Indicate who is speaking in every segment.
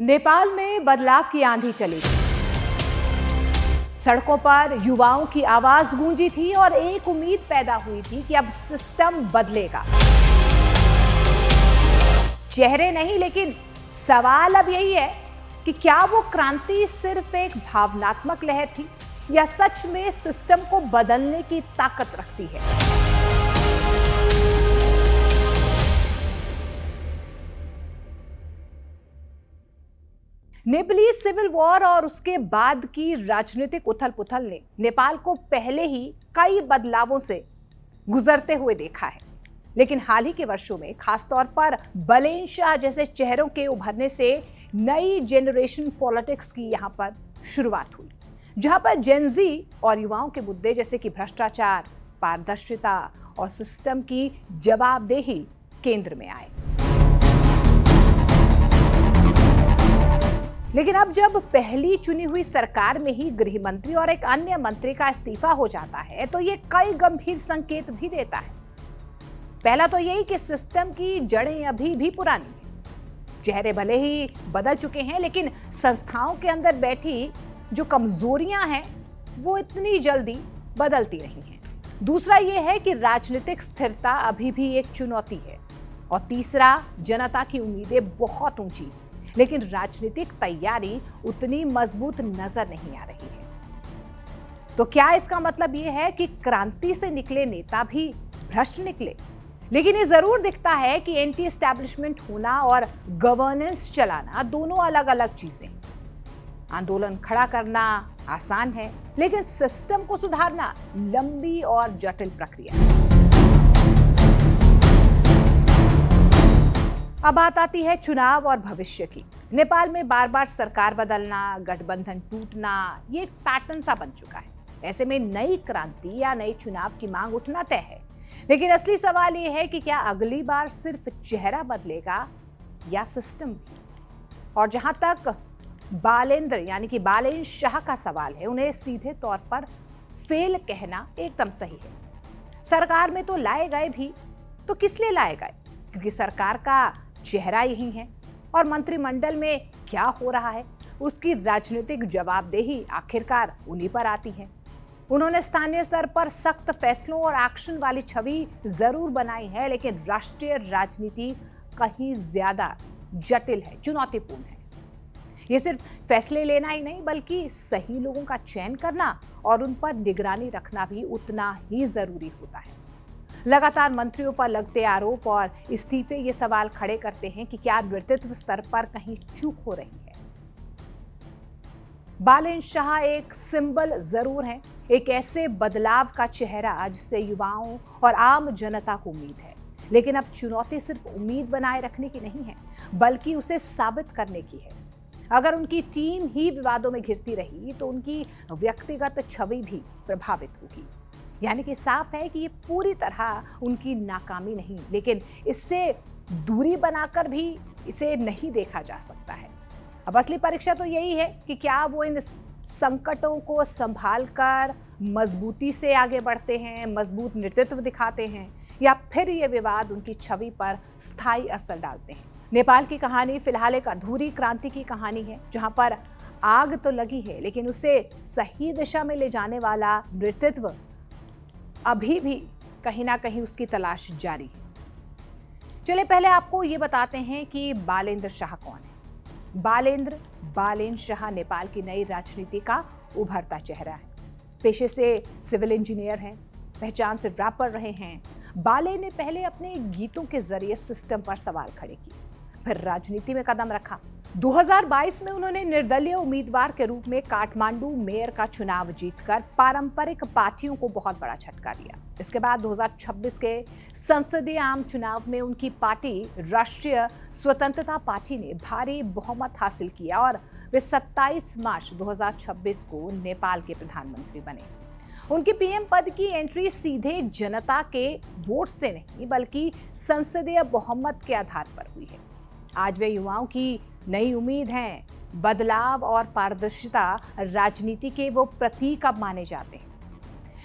Speaker 1: नेपाल में बदलाव की आंधी चली थी। सड़कों पर युवाओं की आवाज गूंजी थी और एक उम्मीद पैदा हुई थी कि अब सिस्टम बदलेगा। चेहरे नहीं, लेकिन सवाल अब यही है कि क्या वो क्रांति सिर्फ एक भावनात्मक लहर थी या सच में सिस्टम को बदलने की ताकत रखती है। नेपालीज सिविल वॉर और उसके बाद की राजनीतिक उथल-पुथल ने नेपाल को पहले ही कई बदलावों से गुजरते हुए देखा है, लेकिन हाल ही के वर्षों में खासतौर पर बलेन शाह जैसे चेहरों के उभरने से नई जनरेशन पॉलिटिक्स की यहां पर शुरुआत हुई, जहां पर जेनजी और युवाओं के मुद्दे जैसे कि भ्रष्टाचार, पारदर्शिता और सिस्टम की जवाबदेही केंद्र में आए। लेकिन अब जब पहली चुनी हुई सरकार में ही गृह मंत्री और एक अन्य मंत्री का इस्तीफा हो जाता है तो ये कई गंभीर संकेत भी देता है। पहला तो यही कि सिस्टम की जड़ें अभी भी पुरानी हैं। चेहरे भले ही बदल चुके हैं, लेकिन संस्थाओं के अंदर बैठी जो कमजोरियां हैं वो इतनी जल्दी बदलती नहीं हैं। दूसरा ये है कि राजनीतिक स्थिरता अभी भी एक चुनौती है। और तीसरा, जनता की उम्मीदें बहुत ऊंची, लेकिन राजनीतिक तैयारी उतनी मजबूत नजर नहीं आ रही है। तो क्या इसका मतलब यह है कि क्रांति से निकले नेता भी भ्रष्ट निकले? लेकिन ये जरूर दिखता है कि एंटी एस्टैब्लिशमेंट होना और गवर्नेंस चलाना दोनों अलग अलग चीजें हैं। आंदोलन खड़ा करना आसान है, लेकिन सिस्टम को सुधारना लंबी और जटिल प्रक्रिया है। अब बात आती है चुनाव और भविष्य की। नेपाल में बार बार सरकार बदलना, गठबंधन टूटना, ये एक पैटर्न सा बन चुका है। ऐसे में नई क्रांति या नए चुनाव की मांग उठना तय है। लेकिन असली सवाल ये है कि क्या अगली बार सिर्फ चेहरा बदलेगा या सिस्टम भी? और जहां तक बालेंद्र यानी कि बालेन शाह का सवाल है, उन्हें सीधे तौर पर फेल कहना एकदम सही है। सरकार में तो लाए गए भी, तो किस लिए लाए गए? क्योंकि सरकार का चेहरा यही है और मंत्रिमंडल में क्या हो रहा है उसकी राजनीतिक जवाबदेही आखिरकार उन्हीं पर आती है। उन्होंने स्थानीय स्तर पर सख्त फैसलों और एक्शन वाली छवि जरूर बनाई है, लेकिन राष्ट्रीय राजनीति कहीं ज्यादा जटिल है, चुनौतीपूर्ण है। ये सिर्फ फैसले लेना ही नहीं, बल्कि सही लोगों का चयन करना और उन पर निगरानी रखना भी उतना ही जरूरी होता है। लगातार मंत्रियों पर लगते आरोप और इस्तीफे ये सवाल खड़े करते हैं कि क्या नेतृत्व स्तर पर कहीं चूक हो रही है। बालेन शाह एक सिंबल जरूर है, एक ऐसे बदलाव का चेहरा जिससे युवाओं और आम जनता को उम्मीद है। लेकिन अब चुनौती सिर्फ उम्मीद बनाए रखने की नहीं है, बल्कि उसे साबित करने की है। अगर उनकी टीम ही विवादों में घिरती रही तो उनकी व्यक्तिगत छवि भी प्रभावित होगी। यानी कि साफ है कि ये पूरी तरह उनकी नाकामी नहीं, लेकिन इससे दूरी बनाकर भी इसे नहीं देखा जा सकता है। अब असली परीक्षा तो यही है कि क्या वो इन संकटों को संभालकर मजबूती से आगे बढ़ते हैं, मजबूत नेतृत्व दिखाते हैं, या फिर ये विवाद उनकी छवि पर स्थायी असर डालते हैं। नेपाल की कहानी फिलहाल एक अधूरी क्रांति की कहानी है, जहां पर आग तो लगी है, लेकिन उसे सही दिशा में ले जाने वाला नेतृत्व अभी भी कहीं ना कहीं उसकी तलाश जारी है। चलिए पहले आपको ये बताते हैं कि बालेंद्र शाह कौन है। बालेन शाह नेपाल की नई राजनीति का उभरता चेहरा है। पेशे से सिविल इंजीनियर हैं, पहचान से रैपर रहे हैं। बाले ने पहले अपने गीतों के जरिए सिस्टम पर सवाल खड़े किए, फिर राजनीति में कदम रखा। 2022 में उन्होंने निर्दलीय उम्मीदवार के रूप में काठमांडू मेयर का चुनाव जीतकर पारंपरिक पार्टियों को बहुत बड़ा झटका दिया। इसके बाद 2026 के संसदीय आम चुनाव में उनकी पार्टी राष्ट्रीय स्वतंत्रता पार्टी ने भारी बहुमत हासिल किया और वे 27 मार्च 2026 को नेपाल के प्रधानमंत्री बने। उनकी पीएम पद की एंट्री सीधे जनता के वोट से नहीं, बल्कि संसदीय बहुमत के आधार पर हुई है। आज वे युवाओं की नई उम्मीद हैं। बदलाव और पारदर्शिता राजनीति के वो प्रतीक अब माने जाते हैं।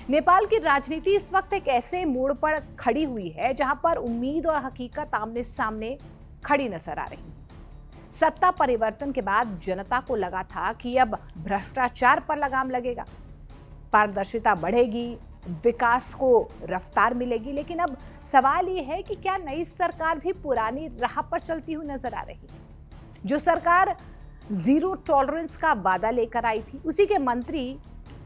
Speaker 1: नेपाल की राजनीति इस वक्त एक ऐसे मोड़ पर खड़ी हुई है जहां पर उम्मीद और हकीकत आमने सामने खड़ी नजर आ रही है। सत्ता परिवर्तन के बाद जनता को लगा था कि अब भ्रष्टाचार पर लगाम लगेगा, पारदर्शिता बढ़ेगी, विकास को रफ्तार मिलेगी। लेकिन अब सवाल ये है कि क्या नई सरकार भी पुरानी राह पर चलती हुई नजर आ रही है? जो सरकार जीरो टॉलरेंस का वादा लेकर आई थी, उसी के मंत्री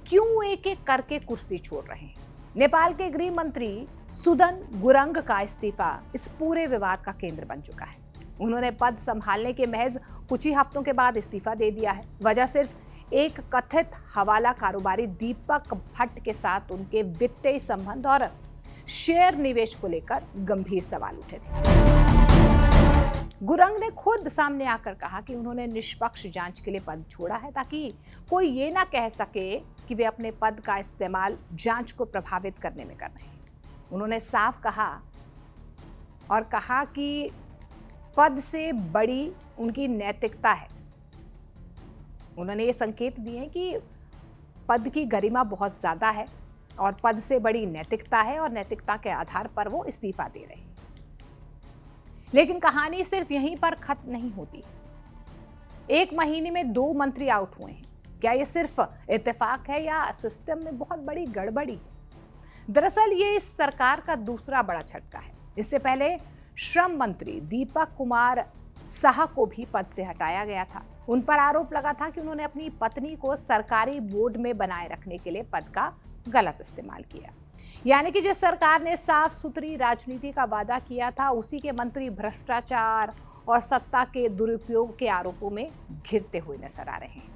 Speaker 1: क्यों एक एक करके कुर्सी छोड़ रहे हैं? नेपाल के गृह मंत्री सुदन गुरंग का इस्तीफा इस पूरे विवाद का केंद्र बन चुका है। उन्होंने पद संभालने के महज कुछ ही हफ्तों के बाद इस्तीफा दे दिया है। वजह सिर्फ एक कथित हवाला कारोबारी दीपक भट्ट के साथ उनके वित्तीय संबंध और शेयर निवेश को लेकर गंभीर सवाल उठे थे। गुरंग ने खुद सामने आकर कहा कि उन्होंने निष्पक्ष जांच के लिए पद छोड़ा है ताकि कोई ये ना कह सके कि वे अपने पद का इस्तेमाल जांच को प्रभावित करने में कर रहे हैं। उन्होंने साफ कहा कि पद से बड़ी उनकी नैतिकता है। उन्होंने ये संकेत दिए कि पद की गरिमा बहुत ज्यादा है और पद से बड़ी नैतिकता है और नैतिकता के आधार पर वो इस्तीफा दे रहे हैं। लेकिन कहानी सिर्फ यहीं पर खत्म नहीं होती। एक महीने में 2 मंत्री आउट हुए हैं। क्या ये सिर्फ इत्तेफाक है या सिस्टम में बहुत बड़ी गड़बड़ी? दरअसल ये इस सरकार का दूसरा बड़ा झटका है। इससे पहले श्रम मंत्री दीपक कुमार साहा को भी पद से हटाया गया था। उन पर आरोप लगा था कि उन्होंने अपनी पत्नी को सरकारी बोर्ड में बनाए रखने के लिए पद का गलत इस्तेमाल किया। यानी कि जिस सरकार ने साफ सुथरी राजनीति का वादा किया था, उसी के मंत्री भ्रष्टाचार और सत्ता के दुरुपयोग के आरोपों में घिरते हुए नजर आ रहे हैं।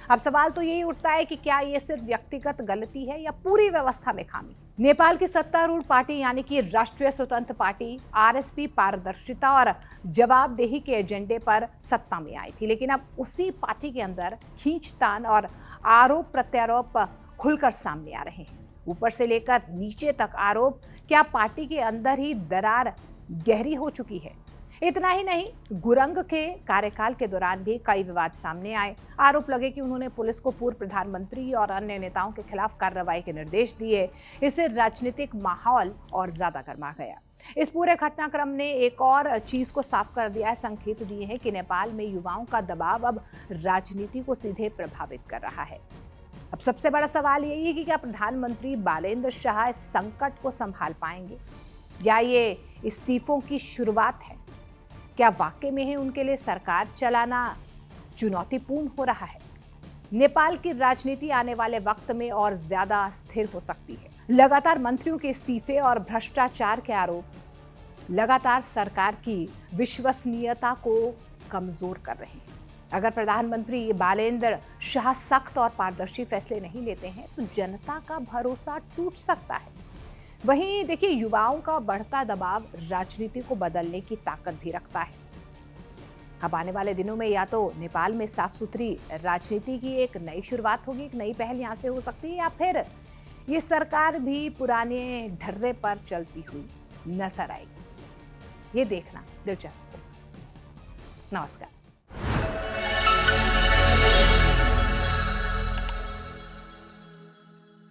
Speaker 1: अब सवाल तो यही उठता है कि क्या ये सिर्फ व्यक्तिगत गलती है या पूरी व्यवस्था में खामी? नेपाल की सत्तारूढ़ पार्टी यानी कि राष्ट्रीय स्वतंत्र पार्टी आरएसपी पारदर्शिता और जवाबदेही के एजेंडे पर सत्ता में आई थी, लेकिन अब उसी पार्टी के अंदर खींचतान और आरोप प्रत्यारोप खुलकर सामने आ रहे हैं। ऊपर से लेकर नीचे तक आरोप। क्या पार्टी के अंदर ही दरार गहरी हो चुकी है? इतना ही नहीं, गुरंग के कार्यकाल के दौरान भी कई विवाद सामने आए। आरोप लगे कि उन्होंने पुलिस को पूर्व प्रधानमंत्री और अन्य नेताओं के खिलाफ कार्रवाई के निर्देश दिए। इससे राजनीतिक माहौल और ज्यादा गर्मा गया। इस पूरे घटनाक्रम ने एक और चीज को साफ कर दिया है, संकेत दिए हैं कि नेपाल में युवाओं का दबाव अब राजनीति को सीधे प्रभावित कर रहा है। अब सबसे बड़ा सवाल यही है कि क्या प्रधानमंत्री बालेंद्र शाह इस संकट को संभाल पाएंगे या ये इस्तीफों की शुरुआत है? क्या वाकई में है उनके लिए सरकार चलाना चुनौतीपूर्ण हो रहा है? नेपाल की राजनीति आने वाले वक्त में और ज्यादा स्थिर हो सकती है। लगातार मंत्रियों के इस्तीफे और भ्रष्टाचार के आरोप लगातार सरकार की विश्वसनीयता को कमजोर कर रहे हैं। अगर प्रधानमंत्री बालेंद्र शाह सख्त और पारदर्शी फैसले नहीं लेते हैं तो जनता का भरोसा टूट सकता है। वहीं देखिए, युवाओं का बढ़ता दबाव राजनीति को बदलने की ताकत भी रखता है। अब आने वाले दिनों में या तो नेपाल में साफ सुथरी राजनीति की एक नई शुरुआत होगी, एक नई पहल यहाँ से हो सकती है, या फिर ये सरकार भी पुराने ढर्रे पर चलती हुई नजर आएगी। ये देखना दिलचस्प हो। नमस्कार।